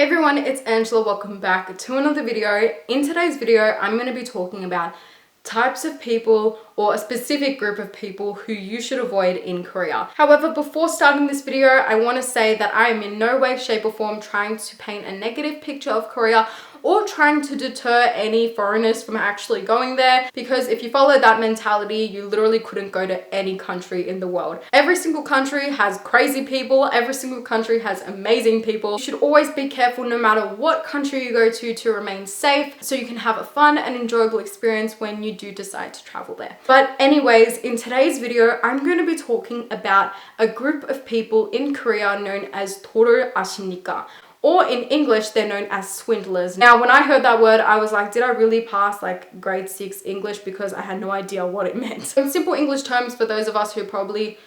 Hey everyone, it's Angela. Welcome back to another video. In today's video, I'm going to be talking about types of people or a specific group of people who you should avoid in Korea. However, before starting this video, I want to say that I am in no way, shape or form trying to paint a negative picture of Korea or trying to deter any foreigners from actually going there, because if you follow that mentality, you literally couldn't go to any country in the world. Every single country has crazy people, every single country has amazing people. You should always be careful no matter what country you go to remain safe so you can have a fun and enjoyable experience when you do decide to travel there. But anyways, in today's video, I'm going to be talking about a group of people in Korea known as 아십니까? Or in English, they're known as swindlers. Now, when I heard that word, I was like, did I really pass like grade 6 English? Because I had no idea what it meant. In simple English terms, for those of us who probably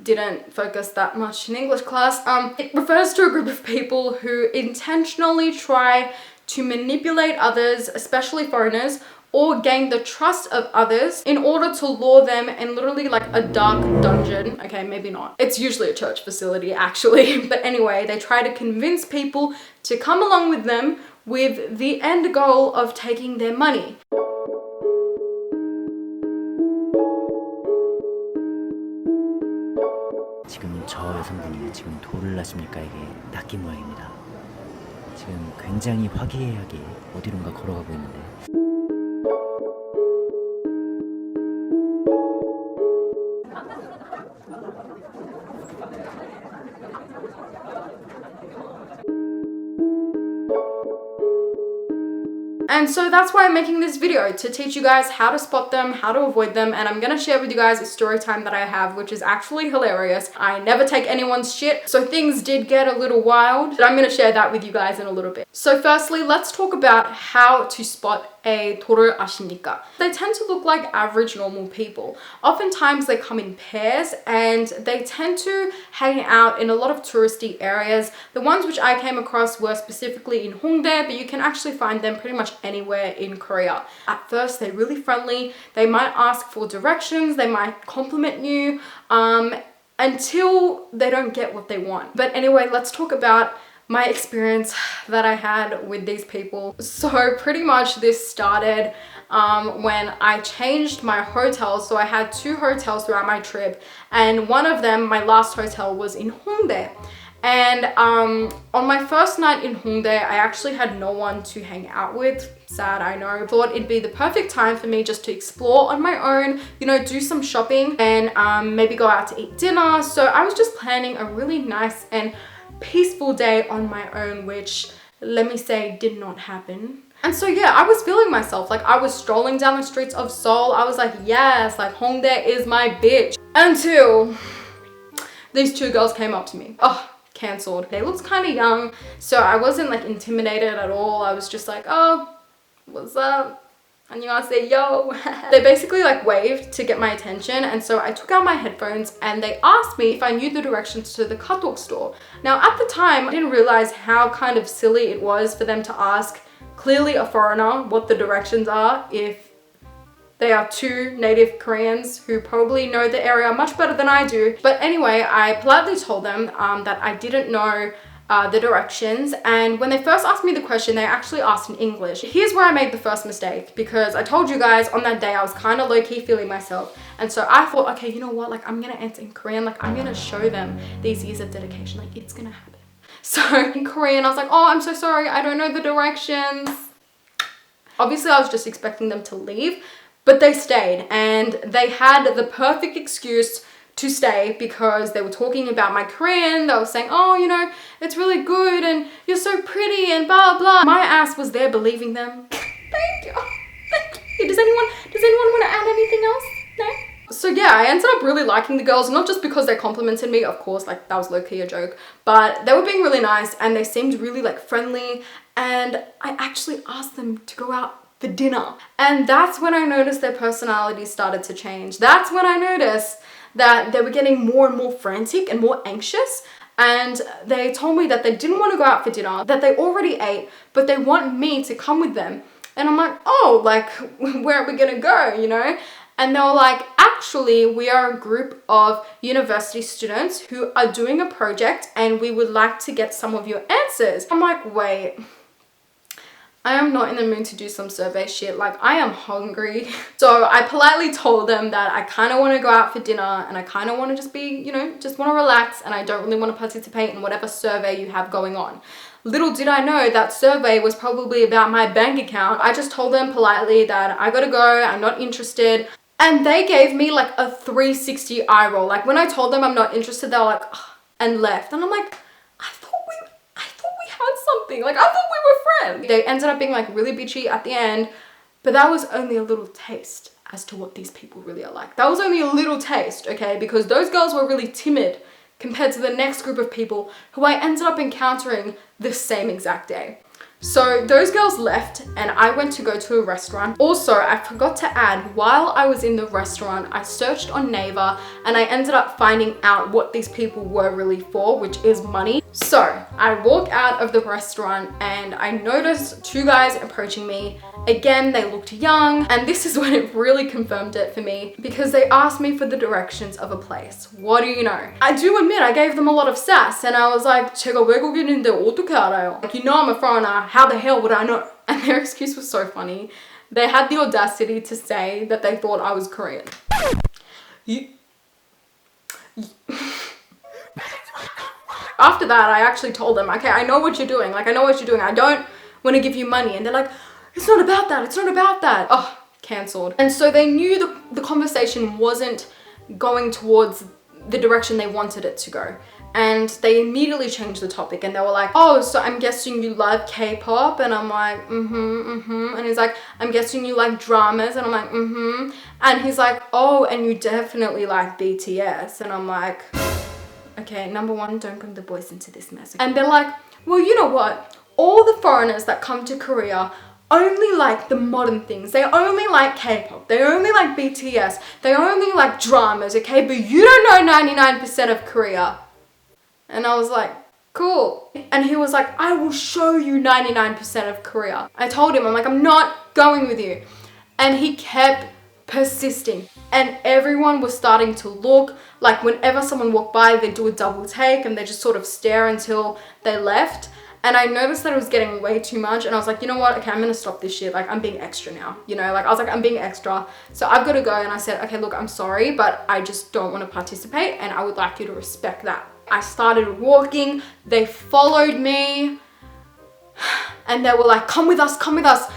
didn't focus that much in English class, it refers to a group of people who intentionally try to manipulate others, especially foreigners, or gain the trust of others in order to lure them in literally like a dark dungeon. Okay, maybe not. It's usually a church facility actually. But anyway, they try to convince people to come along with them with the end goal of taking their money. 지금 저 여성분이 지금 돌을 아십니까에게 낚인 모양입니다. 지금 굉장히 화기애애하게 어디론가 걸어가고 있는데 And so that's why I'm making this video, to teach you guys how to spot them, how to avoid them, and I'm gonna share with you guys a story time that I have, which is actually hilarious. I never take anyone's shit, so things did get a little wild, but I'm gonna share that with you guys in a little bit. So firstly, let's talk about how to spot a 아십니까? They tend to look like average normal people. Oftentimes they come in pairs and they tend to hang out in a lot of touristy areas. The ones which I came across were specifically in Hongdae, but you can actually find them pretty much anywhere in Korea. At first, they're really friendly. They might ask for directions. They might compliment you until they don't get what they want. But anyway, let's talk about my experience that I had with these people. So pretty much this started when I changed my hotel. So I had 2 hotels throughout my trip, and one of them, my last hotel, was in Hongdae. And on my first night in Hongdae, I actually had no one to hang out with. Sad, I know. Thought it'd be the perfect time for me just to explore on my own, you know, do some shopping and maybe go out to eat dinner. So I was just planning a really nice and peaceful day on my own, which, let me say, did not happen. And so yeah, I was feeling myself. Like, I was strolling down the streets of Seoul. I was like, yes, like Hongdae is my bitch. Until these 2 girls came up to me. Oh, cancelled. They looked kind of young, so I wasn't like intimidated at all. I was just like, oh, what's up? 안녕하세요. They basically like waved to get my attention, and so I took out my headphones and they asked me if I knew the directions to the katok store. Now at the time, I didn't realize how kind of silly it was for them to ask clearly a foreigner what the directions are if they are 2 native Koreans who probably know the area much better than I do. But anyway, I politely told them that I didn't know the directions, and when they first asked me the question, they actually asked in English. Here's where I made the first mistake, because I told you guys on that day I was kind of low-key feeling myself, and so I thought, okay, you know what, like I'm gonna answer in Korean, like I'm gonna show them these years of dedication, like it's gonna happen. So in Korean I was like, oh, I'm so sorry, I don't know the directions. Obviously I was just expecting them to leave, but they stayed, and they had the perfect excuse to stay because they were talking about my Korean. They were saying, oh, you know, it's really good and you're so pretty and blah blah. My ass was there believing them. Thank you. Thank you. Does anyone want to add anything else? No? So yeah, I ended up really liking the girls, not just because they complimented me, of course, like that was low-key a joke, but they were being really nice and they seemed really like friendly, and I actually asked them to go out for dinner. And that's when I noticed their personalities started to change. That's when I noticed that they were getting more and more frantic and more anxious, and they told me that they didn't want to go out for dinner, that they already ate, but they want me to come with them. And I'm like, oh, like, where are we gonna go, you know? And they were like, actually, we are a group of university students who are doing a project and we would like to get some of your answers. I'm like, wait, I am not in the mood to do some survey shit. Like, I am hungry. So I politely told them that I kind of want to go out for dinner and I kind of want to just be, you know, just want to relax and I don't really want to participate in whatever survey you have going on. Little did I know that survey was probably about my bank account. I just told them politely that I gotta go, I'm not interested. And they gave me like a 360 eye roll. Like when I told them I'm not interested, they were like, ugh, and left. And I'm like, I thought we had something. Like I thought we were friends. They ended up being like really bitchy at the end, but that was only a little taste as to what these people really are like. That was only a little taste, okay? Because those girls were really timid compared to the next group of people who I ended up encountering the same exact day. So those girls left and I went to go to a restaurant. Also, I forgot to add, while I was in the restaurant, I searched on Naver and I ended up finding out what these people were really for, which is money. So I walk out of the restaurant and I noticed two guys approaching me. Again, they looked young, and this is when it really confirmed it for me because they asked me for the directions of a place. What do you know? I do admit I gave them a lot of sass and I was like, 제가 외국인인데 어떻게 알아요? Like, you know I'm a foreigner, how the hell would I know? And their excuse was so funny. They had the audacity to say that they thought I was Korean. After that, I actually told them, okay, I know what you're doing. Like, I know what you're doing. I don't want to give you money. And they're like, it's not about that. It's not about that. Oh, cancelled. And so they knew the conversation wasn't going towards the direction they wanted it to go. And they immediately changed the topic and they were like, oh, so I'm guessing you love K-pop? And I'm like, And he's like, I'm guessing you like dramas? And I'm like, And he's like, oh, and you definitely like BTS. And I'm like, okay, number one, don't bring the boys into this mess. And they're like, well, you know what? All the foreigners that come to Korea only like the modern things. They only like K-pop. They only like BTS. They only like dramas, okay? But you don't know 99% of Korea. And I was like, cool. And he was like, I will show you 99% of Korea. I told him, I'm like, I'm not going with you. And he kept persisting. And everyone was starting to look. Like whenever someone walked by, they do a double take and they just sort of stare until they left. And I noticed that it was getting way too much. And I was like, you know what? Okay, I'm gonna stop this shit. Like, I'm being extra now. You know, like I was like, I'm being extra. So I've got to go. And I said, okay, look, I'm sorry, but I just don't want to participate. And I would like you to respect that. I started walking. They followed me. And they were like, come with us, come with us.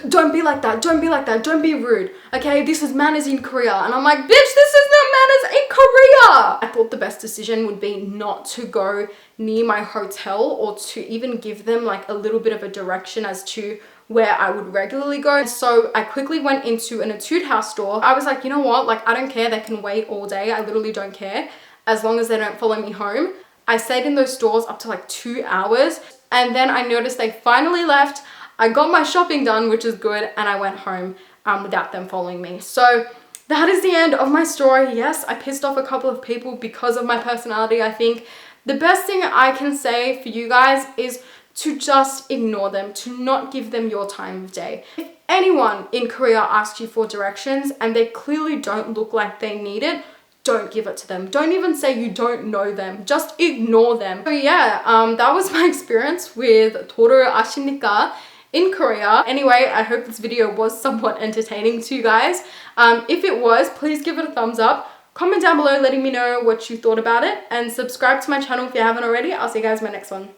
Don't be like that. Don't be like that. Don't be rude. Okay, this is manners in Korea. And I'm like, bitch, this is not manners in Korea. I thought the best decision would be not to go near my hotel or to even give them like a little bit of a direction as to where I would regularly go. So I quickly went into an Etude House store. I was like, you know what? Like, I don't care. They can wait all day. I literally don't care as long as they don't follow me home. I stayed in those stores up to like 2 hours. And then I noticed they finally left. I got my shopping done, which is good, and I went home without them following me. So that is the end of my story. Yes, I pissed off a couple of people because of my personality. I think the best thing I can say for you guys is to just ignore them, to not give them your time of day. If anyone in Korea asks you for directions and they clearly don't look like they need it, don't give it to them. Don't even say you don't know them. Just ignore them. So yeah, that was my experience with 도를 아십니까 in Korea. Anyway, I hope this video was somewhat entertaining to you guys. If it was, please give it a thumbs up. Comment down below letting me know what you thought about it. And subscribe to my channel if you haven't already. I'll see you guys in my next one.